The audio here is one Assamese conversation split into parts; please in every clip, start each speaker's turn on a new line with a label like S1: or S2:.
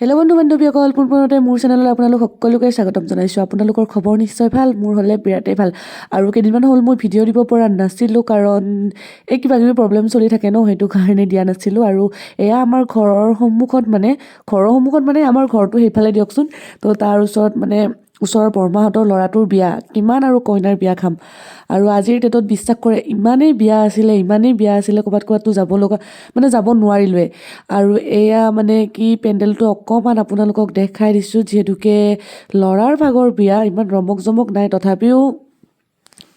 S1: হেল্ল' বন্ধু বান্ধৱীসকল, পোনপোনতে মোৰ চেনেললৈ আপোনালোক সকলোকে স্বাগতম জনাইছোঁ। আপোনালোকৰ খবৰ নিশ্চয় ভাল, মোৰ হ'লে বিৰাটেই ভাল। আৰু কেইদিনমান হ'ল মই ভিডিঅ' দিব পৰা নাছিলোঁ, কাৰণ এই কিবা কিবি প্ৰব্লেম চলি থাকে ন, সেইটো কাৰণে দিয়া নাছিলোঁ। আৰু এয়া আমাৰ ঘৰৰ সন্মুখত মানে আমাৰ ঘৰটো সেইফালে দিয়কচোন। তো তাৰ ওচৰত মানে ওচৰৰ বৰমাহঁতৰ ল'ৰাটোৰ বিয়া, কিমান আৰু কইনাৰ বিয়া খাম। আৰু আজিৰ ডেটত বিশ্বাস কৰে ইমানেই বিয়া আছিলে ক'ৰবাততো যাব নোৱাৰিলোৱে। আৰু এয়া মানে কি পেণ্ডেলটো অকণমান আপোনালোকক দেখাই দিছোঁ, যিহেতুকে ল'ৰাৰ ভাগৰ বিয়া, ইমান ৰমক জমক নাই, তথাপিও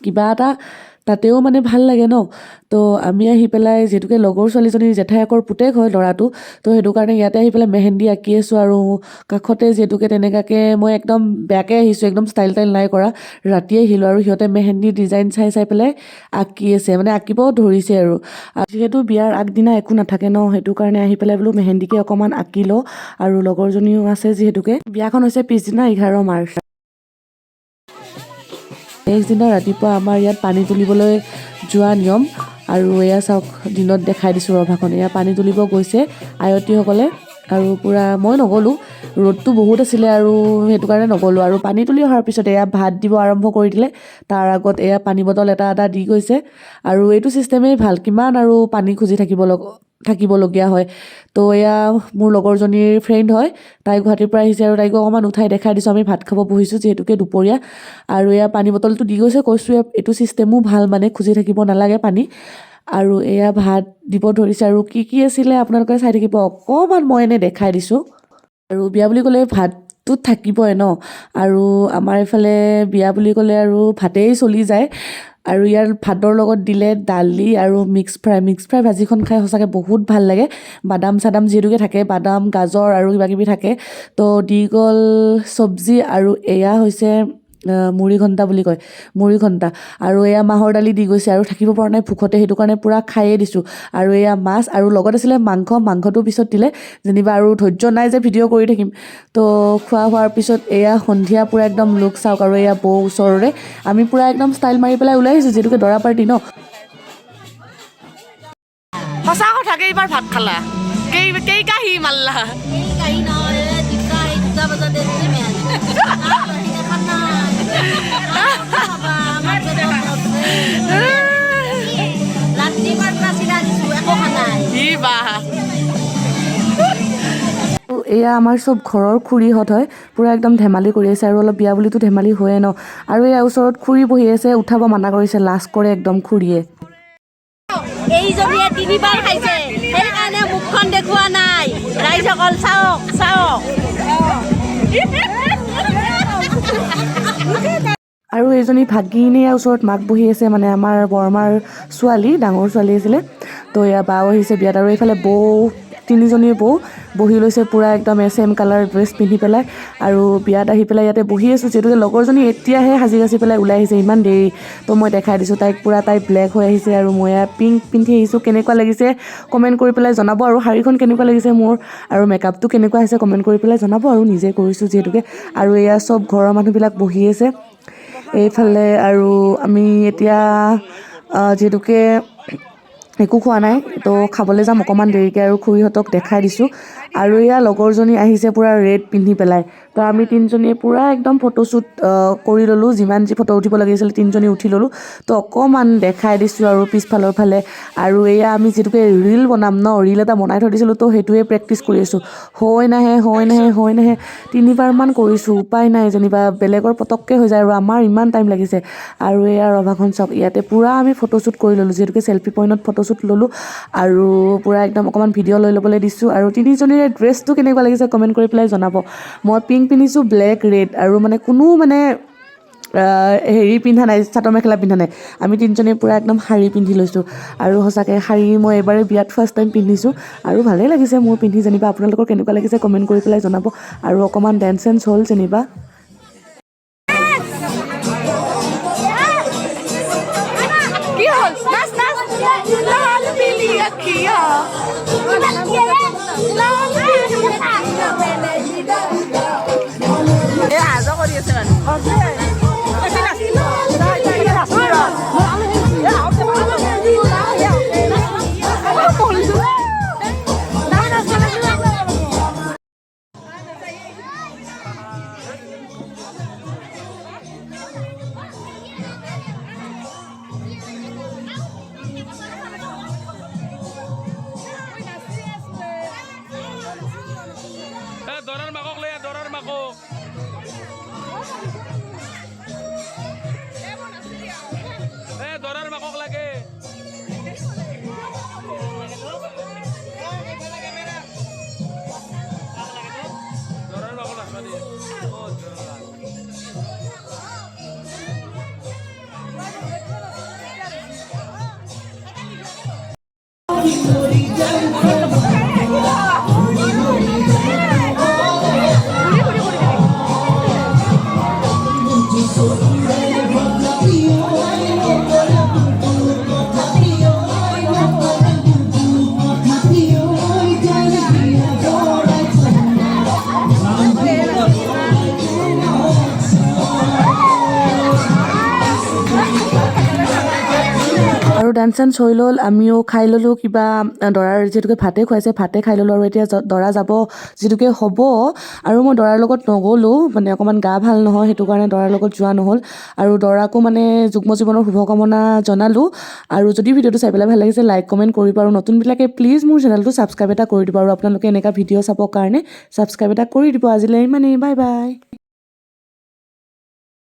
S1: কিবা এটা তাতেও মানে ভাল লাগে ন। তো আমি আহি পেলাই, যিহেতুকে লগৰ ছোৱালীজনীৰ জেঠায়েকৰ পুতেক হয় ল'ৰাটো, তো সেইটো কাৰণে ইয়াতে আহি পেলাই মেহেন্দি আঁকি আছোঁ। আৰু কাষতে যিহেতুকে তেনেকুৱাকৈ মই একদম বেয়াকৈ আহিছোঁ, একদম ষ্টাইল নাই কৰা, ৰাতি আহিলোঁ। আৰু সিহঁতে মেহেন্দি ডিজাইন চাই পেলাই আঁকি আছে, মানে আঁকিব ধৰিছে। আৰু যিহেতু বিয়াৰ আগদিনা একো নাথাকে ন, সেইটো কাৰণে আহি পেলাই বোলো মেহেন্দিকে অকণমান আঁকি লওঁ। আৰু লগৰজনীও আছে, যিহেতুকে বিয়াখন হৈছে পিছদিনা 11 মাৰ্চ। নেক্সট দিনা ৰাতিপুৱা আমাৰ ইয়াত পানী তুলিবলৈ যোৱা নিয়ম। আৰু এয়া চাওক, দিনত দেখাই দিছোঁ ৰভাখন, এয়া পানী তুলিব গৈছে আয়তীসকলে। আৰু পূৰা মই নগ'লোঁ, ৰ'দটো বহুত আছিলে আৰু সেইটো কাৰণে নগ'লোঁ। আৰু পানী তুলি অহাৰ পিছত এয়া ভাত দিব আৰম্ভ কৰি দিলে। তাৰ আগত এয়া পানী বটল এটা দি গৈছে। আৰু এইটো ছিষ্টেমেই ভাল, কিমান আৰু পানী খুজি থাকিবলগীয়া হয়। তো এয়া মোৰ লগৰজনীৰ ফ্ৰেণ্ড হয়, তাই গুৱাহাটীৰ পৰা আহিছে। আৰু তাইকো অকণমান উঠাই দেখাই দিছোঁ, আমি ভাত খাব বহিছোঁ যিহেতুকে দুপৰীয়া। আৰু এয়া পানী বটলটো দি গৈছে, কৈছোঁ এইটো ছিষ্টেমো ভাল, মানে খুজি থাকিব নালাগে পানী। আৰু এয়া ভাত দিব ধৰিছে, আৰু কি আছিলে আপোনালোকে চাই থাকিব, অকণমান মই এনেই দেখাই দিছোঁ। আৰু বিয়া বুলি ক'লে ভাতটোত থাকিবই ন, আৰু আমাৰ এইফালে বিয়া বুলি ক'লে আৰু ভাতেই চলি যায়। আৰু ইয়াৰ ভাতৰ লগত দিলে দালি আৰু মিক্স ফ্ৰাই ভাজিখন খাই সঁচাকৈ বহুত ভাল লাগে। বাদাম চাদাম যিহেতুকে থাকে, বাদাম গাজৰ আৰু কিবা কিবি থাকে, তো দি গ'ল চব্জি। আৰু এয়া হৈছে মুড়ি ঘণ্টা বুলি কয়, মুড়ি ঘণ্টা। আৰু এয়া মাহৰ দালি দি গৈছে, আৰু থাকিব পৰা নাই ভোকতে, সেইটো কাৰণে পূৰা খায়ে দিছোঁ। আৰু এয়া মাছ, আৰু লগত আছিলে মাংসটো পিছত দিলে যেনিবা, আৰু ধৈৰ্য নাই যে ভিডিঅ' কৰি থাকিম। তো খোৱা হোৱাৰ পিছত এয়া সন্ধিয়া পূৰা একদম লুক চাওক। আৰু এয়া বৌ ওচৰৰে, আমি পূৰা একদম ষ্টাইল মাৰি পেলাই ওলাই আহিছোঁ, যিহেতুকে দৰা পাৰ্টি ন। সঁচা কথাকে এইবাৰ ভাত খালা কেই কাহি মাৰলা? এয়া আমাৰ চব ঘৰৰ খুৰীহঁত হয়, পূৰা একদম ধেমালি কৰি আছে। আৰু অলপ বিয়া বুলিতো ধেমালি হয়ে ন। আৰু এয়া ওচৰত খুৰী বহি আছে, উঠাব মানা কৰিছে, লাজ কৰে একদম খুৰীয়ে।
S2: এইজনীয়ে 3বাৰ খাইছে, সেইকাৰণে মুখখন দেখুওৱা নাই। ৰাইজসকল চাওক।
S1: আৰু এইজনী ভাগিনীৰ ওচৰত মাক বহি আছে, মানে আমাৰ বৰমাৰ ছোৱালী, ডাঙৰ ছোৱালী আছিলে। তো এয়া বাও আহিছে বিয়াত। আৰু এইফালে তিনিজনী বৌ বহি লৈছে, পূৰা একদম ছেম কালাৰ ড্ৰেছ পিন্ধি পেলাই। আৰু বিয়াত আহি পেলাই ইয়াতে বহি আছোঁ, যিহেতুকে লগৰজনী এতিয়াহে সাজি কাচি পেলাই ওলাই আহিছে, ইমান দেৰি। তো মই দেখাই দিছোঁ তাইক, পূৰা তাই ব্লেক হৈ আহিছে, আৰু মই পিংক পিন্ধি আহিছোঁ। কেনেকুৱা লাগিছে কমেণ্ট কৰি পেলাই জনাব। আৰু শাড়ীখন কেনেকুৱা লাগিছে মোৰ, আৰু মেকআপটো কেনেকুৱা হৈছে কমেণ্ট কৰি পেলাই জনাব, আৰু নিজে কৰিছোঁ যিহেতুকে। আৰু এয়া চব ঘৰৰ মানুহবিলাক বহি আছে এইফালে। আৰু আমি এতিয়া যিহেতুকে একো খোৱা নাই, তো খাবলৈ যাম অকণমান দেৰিকৈ। আৰু খুৰীহঁতক দেখাই দিছোঁ। আৰু এয়া লগৰজনী আহিছে পূৰা ৰেড পিন্ধি পেলাই। তো আমি তিনিজনীয়ে পূৰা একদম ফটোশ্বুট কৰি ল'লোঁ, যিমান যি ফটো উঠিব লাগিছিল তিনিজনী উঠি ল'লোঁ। তো অকণমান দেখাই দিছোঁ আৰু পিছফালৰ ফালে। আৰু এয়া আমি যিহেতুকে ৰীল বনাম ন, ৰীল এটা বনাই থৈ দিছিলোঁ, তো সেইটোৱে প্ৰেক্টিচ কৰি আছোঁ। হয় নাহে 3বাৰমান কৰিছোঁ, উপায় নাই যেনিবা, বেলেগৰ পটককৈ হৈ যায় আৰু আমাৰ ইমান টাইম লাগিছে। আৰু এয়া ৰভাখন চাওক, ইয়াতে পূৰা আমি ফটোশ্বুট কৰি ল'লোঁ, যিহেতুকে চেল্ফি পইণ্টত ফটোশ্বুট ল'লোঁ। আৰু পূৰা একদম অকণমান ভিডিঅ' লৈ ল'বলৈ দিছোঁ। আৰু তিনিজনীৰে ড্ৰেছটো কেনেকুৱা লাগিছে কমেণ্ট কৰি পেলাই জনাব। মই পিংক পিন্ধিছোঁ, ব্লেক ৰেড, আৰু মানে কোনো হেৰি পিন্ধা নাই, চাদৰ মেখেলা পিন্ধা নাই। আমি তিনিজনীয়ে পূৰা একদম শাৰী পিন্ধি লৈছোঁ। আৰু সঁচাকৈ শাৰী মই এবাৰে বিয়াত ফাৰ্ষ্ট টাইম পিন্ধিছোঁ, আৰু ভালেই লাগিছে মোৰ পিন্ধি যেনিবা। আপোনালোকৰ কেনেকুৱা লাগিছে কমেণ্ট কৰি পেলাই জনাব। আৰু অকণমান ডেন্স চেন্স হ'ল যেনিবা। গান চান চৈ ল'ল আমিও খাই ল'লোঁ কিবা দৰাৰ যিহেতুকে ভাতে খুৱাইছে ভাতে খাই ল'লোঁ আৰু এতিয়া দৰা যাব যিহেতুকে হ'ব আৰু মই দৰাৰ লগত নগ'লোঁ মানে অকণমান গা ভাল নহয় সেইটো কাৰণে দৰাৰ লগত যোৱা নহ'ল আৰু দৰাকো মানে যুগ্ম জীৱনৰ শুভকামনা জনালোঁ আৰু যদি ভিডিঅ'টো চাই পেলাই ভাল লাগিছে লাইক কমেণ্ট কৰিব আৰু নতুনবিলাকে প্লিজ মোৰ চেনেলটো ছাবস্ক্ৰাইব এটা কৰি দিব আৰু আপোনালোকে এনেকুৱা ভিডিঅ' চাবৰ কাৰণে ছাবস্ক্ৰাইব এটা কৰি দিব আজিলৈ ইমানেই বাই বাই